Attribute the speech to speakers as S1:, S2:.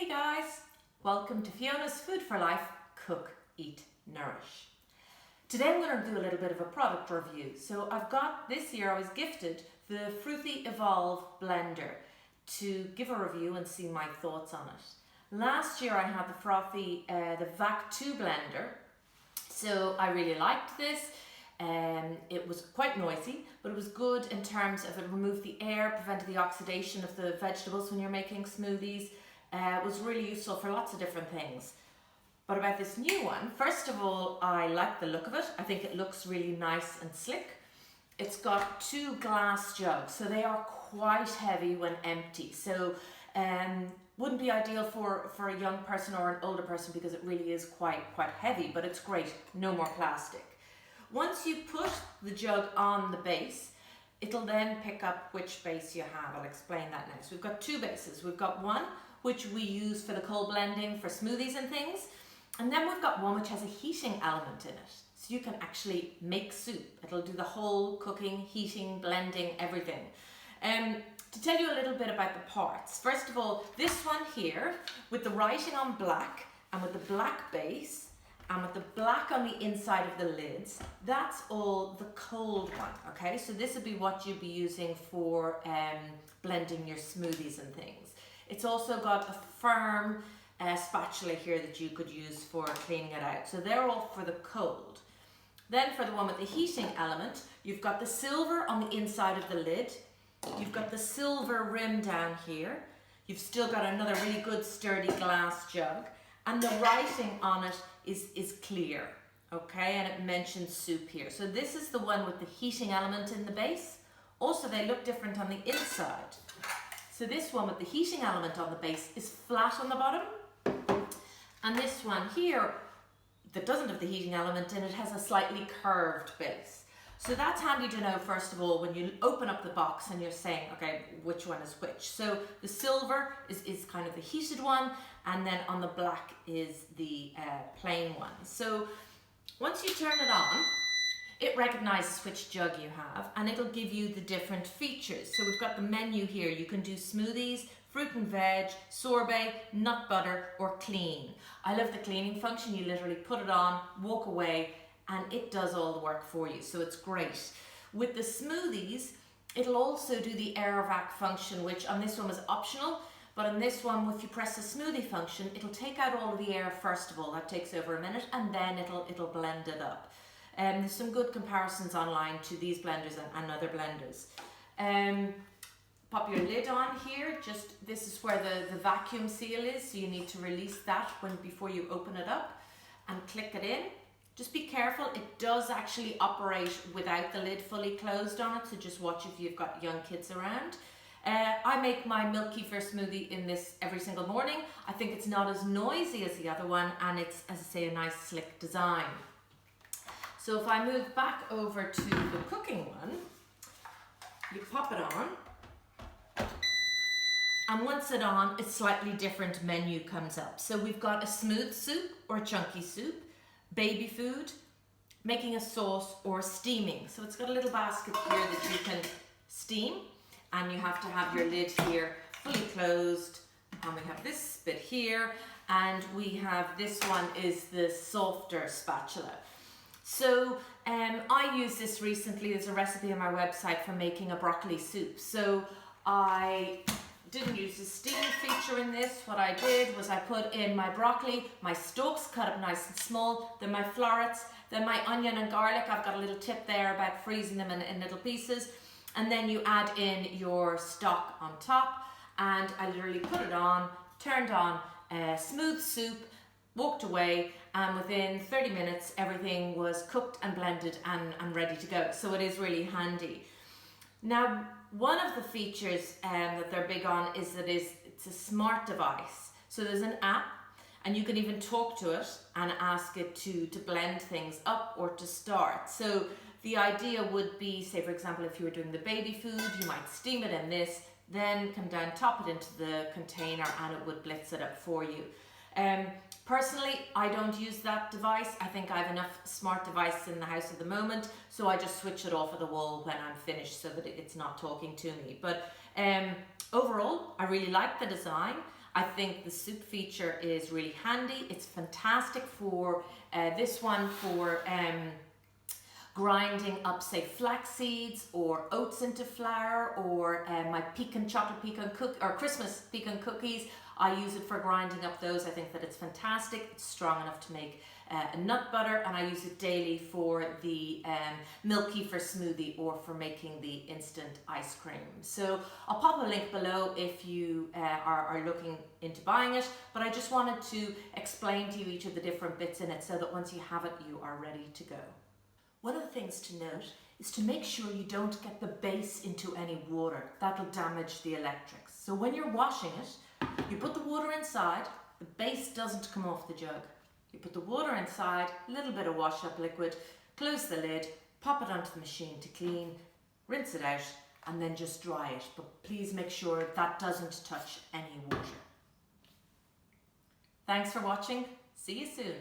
S1: Hey guys, welcome to Fiona's Food for Life Cook, Eat, Nourish. Today I'm going to do a little bit of a product review. So I've got, this year I was gifted the Froothie Evolve Blender to give a review and see my thoughts on it. Last year I had the VAC 2 blender, so I really liked this. It was quite noisy, but it was good in terms of it removed the air, prevented the oxidation of the vegetables when you're making smoothies. It was really useful for lots of different things. But about this new one, first of all, I like the look of it. I think it looks really nice and slick. It's got two glass jugs, so they are quite heavy when empty. So wouldn't be ideal for a young person or an older person because it really is quite heavy, but it's great, no more plastic. Once you put the jug on the base, it'll then pick up which base you have. I'll explain that next. We've got two bases. We've got one which we use for the cold blending for smoothies and things, and then we've got one which has a heating element in it. So you can actually make soup. It'll do the whole cooking, heating, blending, everything. To tell you a little bit about the parts, first of all, this one here with the writing on black and with the black base and with the black on the inside of the lids, that's all the cold one, okay? So this would be what you'd be using for blending your smoothies and things. It's also got a firm spatula here that you could use for cleaning it out. So they're all for the cold. Then for the one with the heating element, you've got the silver on the inside of the lid. You've got the silver rim down here. You've still got another really good sturdy glass jug. And the writing on it is clear, okay? And it mentions soup here. So this is the one with the heating element in the base. Also, they look different on the inside. So this one with the heating element on the base is flat on the bottom. And this one here that doesn't have the heating element in it has a slightly curved base. So that's handy to know, first of all, when you open up the box and you're saying, okay, which one is which. So the silver is kind of the heated one, and then on the black is the plain one. So once you turn it on, it recognizes which jug you have, and it'll give you the different features. So we've got the menu here. You can do smoothies, fruit and veg, sorbet, nut butter, or clean. I love the cleaning function. You literally put it on, walk away, and it does all the work for you. So it's great. With the smoothies, it'll also do the air vac function, which on this one was optional, but on this one, if you press the smoothie function, it'll take out all of the air first of all. That takes over a minute, and then it'll blend it up. There's some good comparisons online to these blenders and other blenders. Pop your lid on here. Just this is where the vacuum seal is, so you need to release that before you open it up and click it in. Just be careful, it does actually operate without the lid fully closed on it, so just watch if you've got young kids around. I make my milk kefir smoothie in this every single morning. I think it's not as noisy as the other one, and it's, as I say, a nice slick design. So if I move back over to the cooking one, you pop it on, and once it's on, a slightly different menu comes up. So we've got a smooth soup or a chunky soup, baby food, making a sauce, or steaming. So it's got a little basket here that you can steam, and you have to have your lid here fully closed. And we have this bit here, and we have this one is the softer spatula. So I used this recently. There's a recipe on my website for making a broccoli soup. So I didn't use the steam feature in this. What I did was I put in my broccoli, my stalks cut up nice and small, then my florets, then my onion and garlic. I've got a little tip there about freezing them in little pieces. And then you add in your stock on top, and I literally put it on, turned on, smooth soup, walked away, and within 30 minutes everything was cooked and blended and ready to go. So it is really handy. Now, one of the features that they're big on is that it's a smart device. So there's an app, and you can even talk to it and ask it to blend things up or to start. So the idea would be, say for example, if you were doing the baby food, you might steam it in this, then come down, top it into the container, and it would blitz it up for you. Personally, I don't use that device. I think I have enough smart devices in the house at the moment, so I just switch it off at the wall when I'm finished so that it's not talking to me. But overall, I really like the design. I think the soup feature is really handy. It's fantastic for this one for grinding up, say, flax seeds or oats into flour, or my chocolate pecan or Christmas pecan cookies. I use it for grinding up those. I think that it's fantastic. It's strong enough to make a nut butter, and I use it daily for the milk kefir smoothie or for making the instant ice cream. So I'll pop a link below if you are looking into buying it, but I just wanted to explain to you each of the different bits in it so that once you have it, you are ready to go. One of the things to note is to make sure you don't get the base into any water. That'll damage the electrics. So when you're washing it, you put the water inside, the base doesn't come off the jug. You put the water inside, a little bit of wash up liquid, close the lid, pop it onto the machine to clean, rinse it out, and then just dry it. But please make sure that doesn't touch any water. Thanks for watching. See you soon.